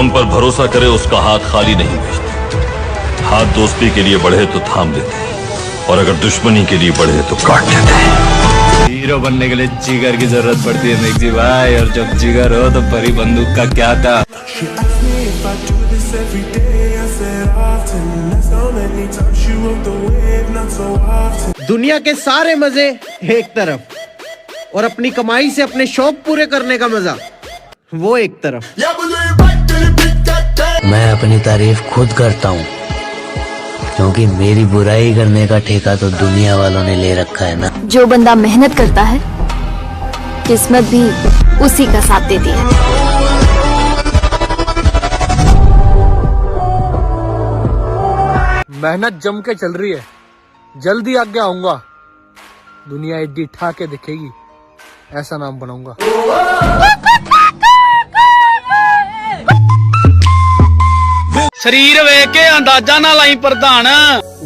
हम पर भरोसा करे उसका हाथ खाली नहीं भेजते। हाथ दोस्ती के लिए बढ़े तो थाम देते हैं, और अगर दुश्मनी के लिए बढ़े तो काट देते हैं। हीरो बनने के लिए जिगर की जरूरत पड़ती है मिक्सी भाई, और जब जिगर हो तो बड़ी बंदूक का क्या था। दुनिया के सारे मजे एक तरफ, और अपनी कमाई से अपने शौक पूरे करने का मजा वो एक तरफ। मैं अपनी तारीफ खुद करता हूँ, क्योंकि मेरी बुराई करने का ठेका तो दुनिया वालों ने ले रखा है ना। जो बंदा मेहनत करता है, किस्मत भी उसी का साथ देती है। मेहनत जम के चल रही है, जल्दी आगे आऊंगा। दुनिया एडी ठाके दिखेगी, ऐसा नाम बनाऊंगा। शरीर वे के अंदाजा ना लाई प्रधान।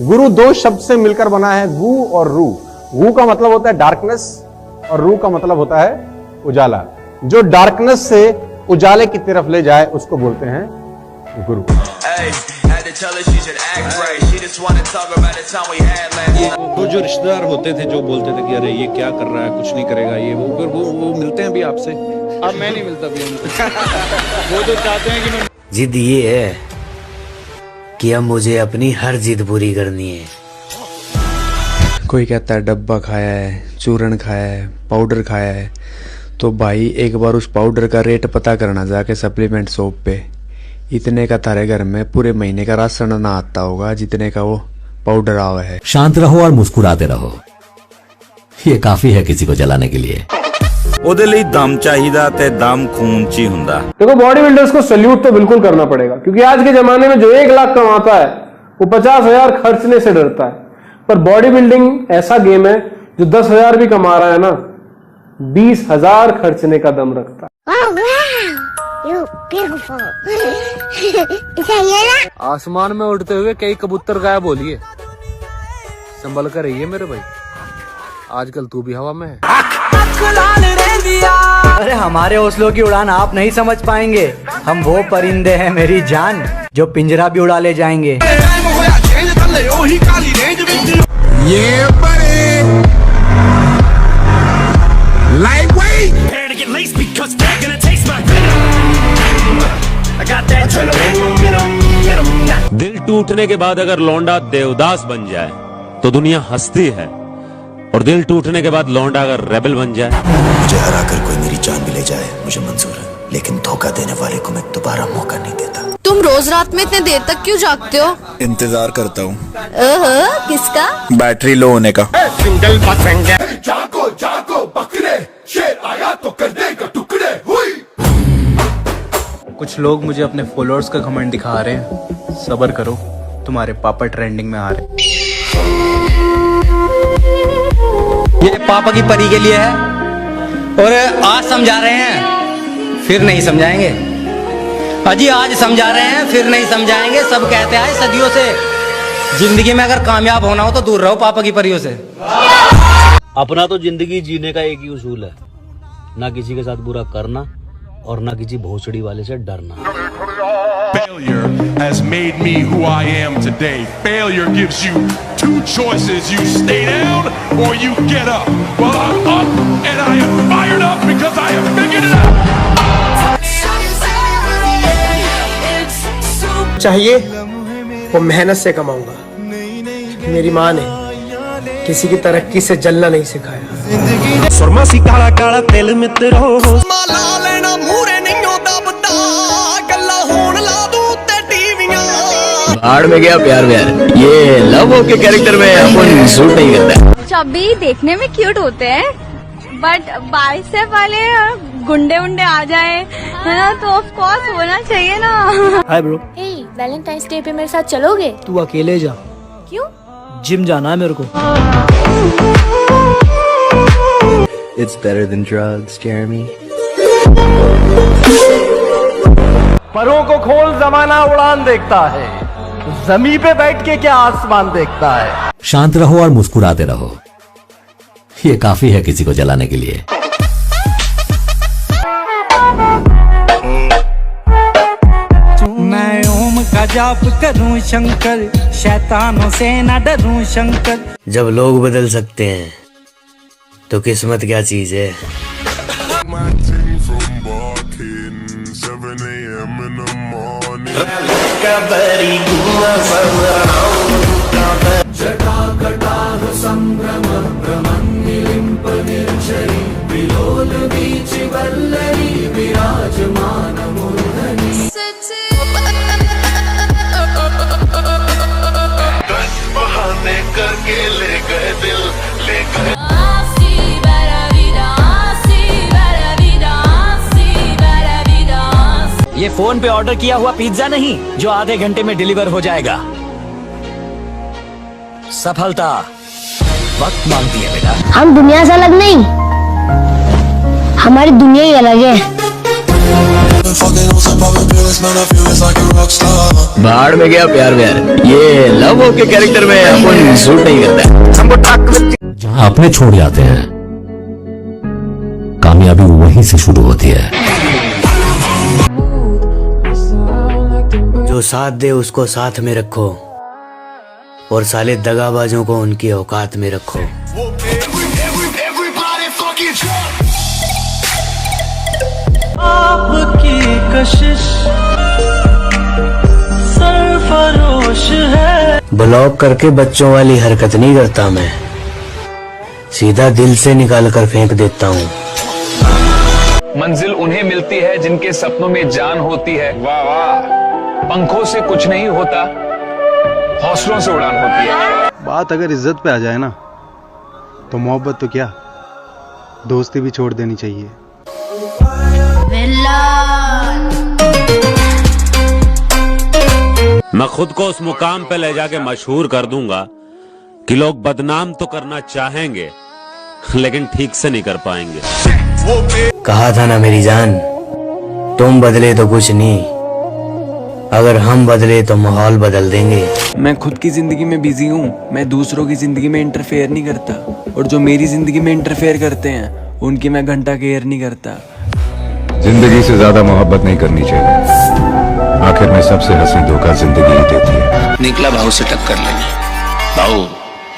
गुरु दो शब्द से मिलकर बना है, गु और रू। गु का मतलब होता है डार्कनेस, और रू का मतलब होता है उजाला। जो डार्कनेस से उजाले की तरफ ले जाए उसको बोलते हैं गुरु। वो जो रिश्तेदार होते थे जो बोलते थे कि अरे ये क्या कर रहा है, कुछ नहीं करेगा ये वो, फिर वो मिलते हैं भी आपसे। अब मैं नहीं मिलता भी उनसे। वो तो चाहते हैं कि मैं जिद ये है कि अब मुझे अपनी हर जिद पूरी करनी है। कोई कहता है डब्बा खाया है, चूरन खाया है, पाउडर खाया है, तो भाई एक बार उस पाउडर का रेट पता करना जाके सप्लीमेंट शॉप पे। इतने का तारे घर में पूरे महीने का राशन ना आता होगा जितने का वो पाउडर आवा है। शांत रहो और मुस्कुराते रहो, ये काफी है किसी को जलाने के लिए। ਉਹਦੇ ਲਈ दम चाहिदा ते दम खून च ही हुंदा। देखो बॉडी बिल्डर्स को सल्यूट तो बिल्कुल करना पड़ेगा, क्योंकि आज के जमाने में जो 1 लाख कमाता है वो 50,000 खर्चने से डरता है। पर बॉडी बिल्डिंग ऐसा गेम है जो 10,000 भी कमा रहा है ना, 20,000 खर्चने का दम रखता है। आसमान में उड़ते हुए कई कबूतर गायब हो लिए। संभल कर रहिए मेरे भाई, आजकल तू भी हवा में है। अरे हमारे हौसलों की उड़ान आप नहीं समझ पाएंगे। हम वो परिंदे हैं मेरी जान, जो पिंजरा भी उड़ा ले जाएंगे। ये बड़े दिल टूटने के बाद अगर लौंडा देवदास बन जाए तो दुनिया हंसती है, और दिल टूटने के बाद लौंडा अगर रेबल बन जाए। मुझे हराकर कोई मेरी जान भी ले जाए मुझे मंजूर है, लेकिन धोखा देने वाले को मैं दोबारा मौका नहीं देता। तुम रोज रात में इतने देर तक क्यों जागते हो? इंतजार करता हूँ। किसका? बैटरी लो होने का। सिंगल जागो जागो बकरे, शेर आया तो कर देगा टुकड़े। हुई कुछ लोग मुझे अपने फॉलोअर्स का घमंड दिखा रहे हैं, सब्र करो, तुम्हारे पापा ट्रेंडिंग में आ रहे हैं। ये पापा की परी के लिए है, और आज समझा रहे हैं फिर नहीं समझाएंगे। अजी आज समझा रहे हैं फिर नहीं समझाएंगे। सब कहते हैं सदियों से, जिंदगी में अगर कामयाब होना हो तो दूर रहो पापा की परियों से। अपना तो जिंदगी जीने का एक ही उसूल है, ना किसी के साथ बुरा करना और ना किसी भोसड़ी वाले से डरना। Failure has made me who I am today. Failure gives you two choices. You stay down or you get up. Well, I'm up and I am fired up because I have figured it out. चाहिए वो मेहनत से कमाऊंगा। मेरी माँ ने किसी की तरक्की से जलना नहीं सिखाया। सुरमा सी काला काला तिल मित्रो माला लेना मूरे नहीं होता बता, गल्ला होन ला दूं ते टीवियां। भाड़ में गया प्यार व्यार, ये लव के कैरेक्टर में अपन सूट नहीं करता। चब्बी देखने में क्यूट होते हैं, बट बाइसेप वाले गुंडे उंडे आ जाए है ना, तो ऑफ कोर्स होना चाहिए ना। Hi bro. वैलेंटाइंस डे पे मेरे साथ चलोगे? तू अकेले जा। क्यों? जिम जाना है मेरे को। It's better than drugs, Jeremy. परों को खोल जमाना उड़ान देखता है, जमीन पे बैठ के क्या आसमान देखता है। शांत रहो और मुस्कुराते रहो, ये काफी है किसी को जलाने के लिए। जाप करूं शंकर, शैतानों से न डरूं शंकर। जब लोग बदल सकते हैं तो किस्मत क्या चीज है। ये फोन पे ऑर्डर किया हुआ पिज्जा नहीं जो आधे घंटे में डिलीवर हो जाएगा। सफलता वक्त मांगती है बेटा। हम दुनिया से अलग नहीं, हमारी दुनिया ही अलग है। बाहर में गया प्यार व्यार, ये लव के कैरेक्टर में अपन सूट नहीं करता। जहाँ अपने छोड़ जाते हैं कामयाबी वहीं से शुरू होती है। जो साथ दे उसको साथ में रखो और साले दगाबाजों को उनकी औकात में रखो। आपकी कशिश सरफरोश है। ब्लॉक करके बच्चों वाली हरकत नहीं करता मैं, सीधा दिल से निकाल कर फेंक देता हूँ। मंजिल उन्हें मिलती है जिनके सपनों में जान होती है। वाह वाह, पंखों से कुछ नहीं होता, हौसलों से उड़ान होती है। बात अगर इज्जत पे आ जाए ना तो मोहब्बत तो क्या, दोस्ती भी छोड़ देनी चाहिए। मैं खुद को उस मुकाम पे ले जाके मशहूर कर दूंगा कि लोग बदनाम तो करना चाहेंगे लेकिन ठीक से नहीं कर पाएंगे। कहा था ना मेरी जान, तुम बदले तो कुछ नहीं, अगर हम बदले तो माहौल बदल देंगे। मैं खुद की जिंदगी में बिजी हूँ, मैं दूसरों की जिंदगी में इंटरफेयर नहीं करता, और जो मेरी जिंदगी में इंटरफेयर करते हैं उनकी मैं घंटा केयर नहीं करता। जिंदगी से ज्यादा मोहब्बत नहीं करनी चाहिए, आखिर में सबसे हंसी धोखा जिंदगी ही देती है। निकला भाव से टक्कर लेने, भाव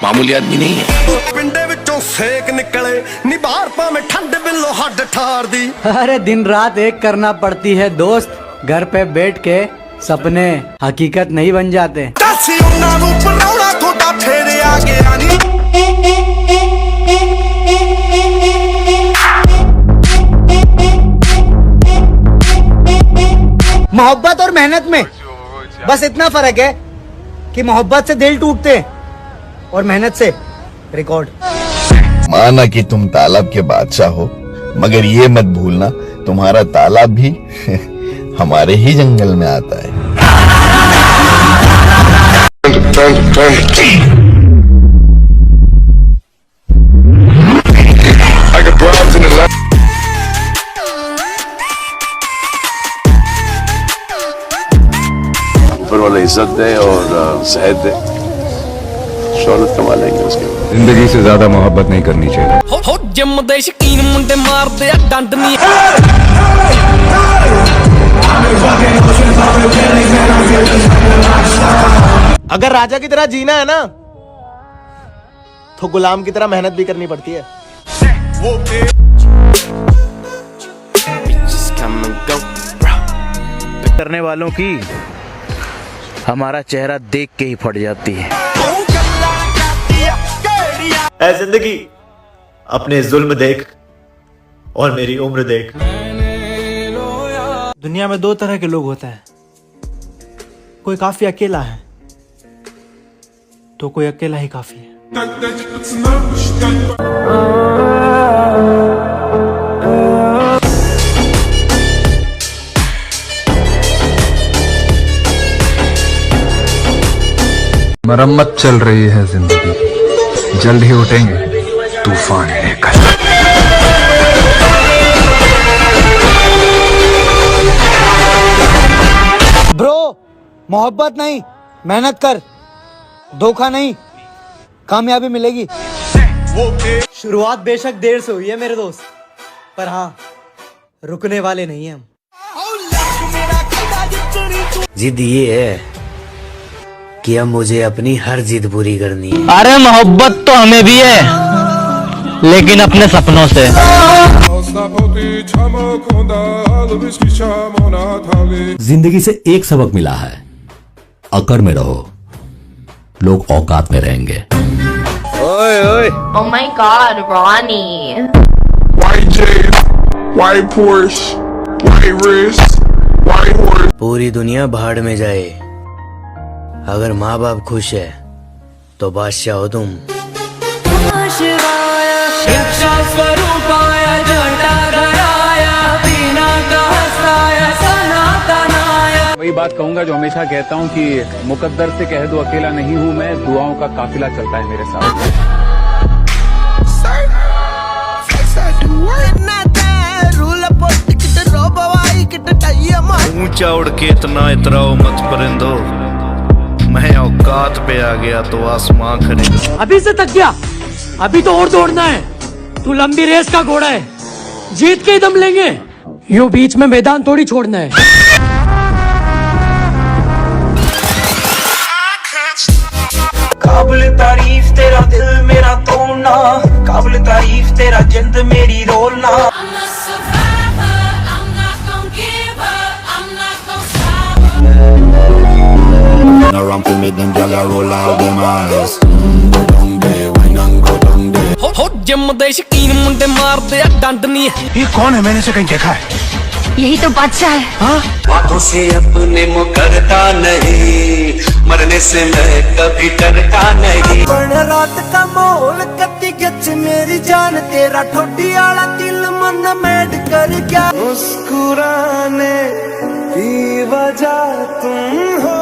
मामूली आदमी नहीं है। पिंडे विचों सेक निकले निबार पावे ठंड बिलो हड्ड ठार दी। अरे दिन रात एक करना पड़ती है दोस्त, घर पे बैठ के सपने हकीकत नहीं बन जाते। मोहब्बत और मेहनत में बस इतना फर्क है कि मोहब्बत से दिल टूटते हैं और मेहनत से रिकॉर्ड। माना कि तुम तालाब के बादशाह हो, मगर ये मत भूलना तुम्हारा तालाब भी हमारे ही जंगल में आता है। ऊपर वाला इज्जत दे और सेहत दे, शौहरत कमा लेंगे उसके बाद। जिंदगी से ज्यादा मोहब्बत नहीं करनी चाहिए। हो जिम दे शकीन मुंडे मार दे डंड नहीं। अगर राजा की तरह जीना है ना तो गुलाम की तरह मेहनत भी करनी पड़ती है। करने वालों की हमारा चेहरा देख के ही फट जाती है। ऐ जिंदगी अपने जुल्म देख और मेरी उम्र देख। दुनिया में दो तरह के लोग होते हैं, कोई काफी अकेला है तो कोई अकेला ही काफी है। मरम्मत चल रही है जिंदगी, जल्द ही उठेंगे तूफान लेकर। ब्रो, मोहब्बत नहीं, मेहनत कर, धोखा नहीं, कामयाबी मिलेगी। शुरुआत बेशक देर से हुई है मेरे दोस्त, पर हाँ रुकने वाले नहीं हम। जिद ये है कि अब मुझे अपनी हर जिद पूरी करनी है। अरे मोहब्बत तो हमें भी है, लेकिन अपने सपनों से। जिंदगी से एक सबक मिला है, अकड़ में रहो, लोग औकात में रहेंगे। ओए ओए। Oh my God, Ronnie. White J's, white Porsche, white wrist, white horse. पूरी दुनिया भाड़ में जाए, अगर माँ बाप खुश है तो बादशाह हो तुम। वही बात कहूंगा जो हमेशा कहता हूं कि मुकद्दर से कह दो अकेला नहीं हूं मैं, दुआओं का काफिला चलता है मेरे साथ। ऊंचा उड़ के इतना इतराओ मत परिंदो, मैं औकात पे आ गया तो आसमां खरीदो। अभी से थक गया, अभी तो और दौड़ना है। तू लंबी रेस का घोड़ा है, जीत के ही दम लेंगे। यूं बीच में मैदान थोड़ी छोड़ना है। काबिल तारीफ तेरा दिल मेरा तोड़ना, काबिल तारीफ तेरा जिंद मेरी रोलना। हो जिम दे शकीन मुंडे मार दे डंड नहीं है। ये कौन है? मैंने से कहीं देखा है। यही तो बादशाह है। हाँ? बातों से अपने मुकरता नहीं, मरने से मैं कभी डरता नहीं। रात का माहौल कत्ती गच मेरी जान, तेरा ठोडी वाला दिल मन मेड कर गया। मुस्कुराने की वजह तुम हो,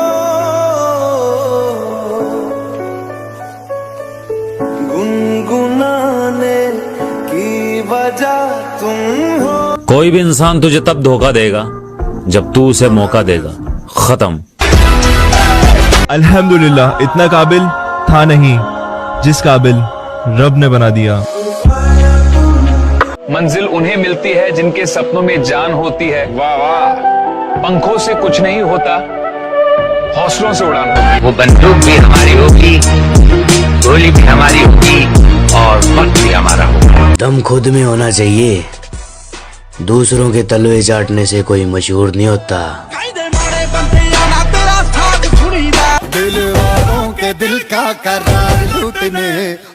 गुनगुनाने की वजह तुम हो। कोई भी इंसान तुझे तब धोखा देगा जब तू उसे मौका देगा। खत्म। अल्हम्दुलिल्लाह इतना काबिल था नहीं जिस काबिल रब ने बना दिया। मंजिल उन्हें मिलती है जिनके सपनों में जान होती है। वाह वाह। पंखों से कुछ नहीं होता, हौसलों से उड़ान होती है। वो बंदूक भी हमारी होगी, गोली भी हमारी होगी, और वक्त भी हमारा होगा। दम खुद में होना चाहिए, दूसरों के तलवे चाटने से कोई मशहूर नहीं होता। दिल वालों के दिल का करार लूटने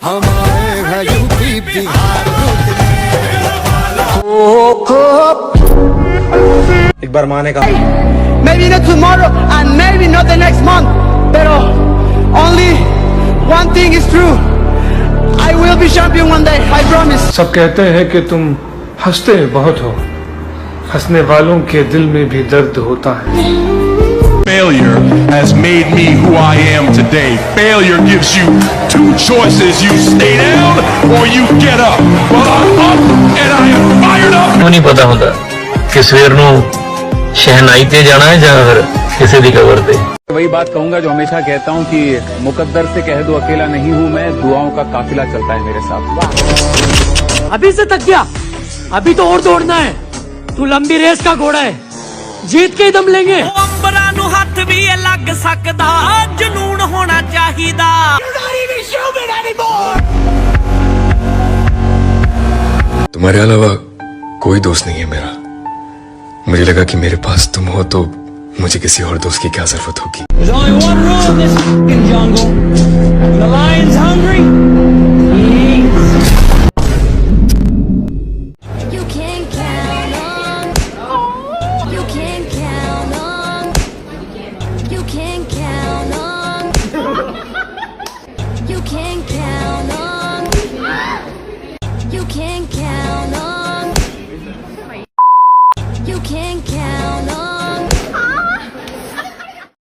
हम आए हैं यूपी बिहार लूटने। एक बार माँ ने कहा, Maybe not tomorrow and maybe not the next month, pero only one thing is true. I will be champion one day, I promise. सब कहते हैं कि तुम हंसते बहुत हो, हंसने वालों के दिल में भी दर्द होता है। Failure has made me who I am today. Failure gives you two choices. You stay down or you get up. Well, I'm up and I am fired up. क्यों नहीं पता होता कि सवेर नू शहनाई ते जाना है या फिर किसी दी कबर ते। वही बात कहूंगा जो हमेशा कहता हूं कि मुकद्दर से कह दो अकेला नहीं हूं मैं, दुआओं का काफिला चलता है मेरे साथ। अभी से थक गया, अभी तो और दौड़ना है। तू लंबी रेस का घोड़ा है, जीत के ही दम लेंगे। अंबरां नू हथ भी लग सकदा, जुनून होना चाहिदा। तुम्हारे अलावा कोई दोस्त नहीं है मेरा। मुझे लगा कि मेरे पास तुम हो तो मुझे किसी और दोस्त की क्या जरूरत होगी।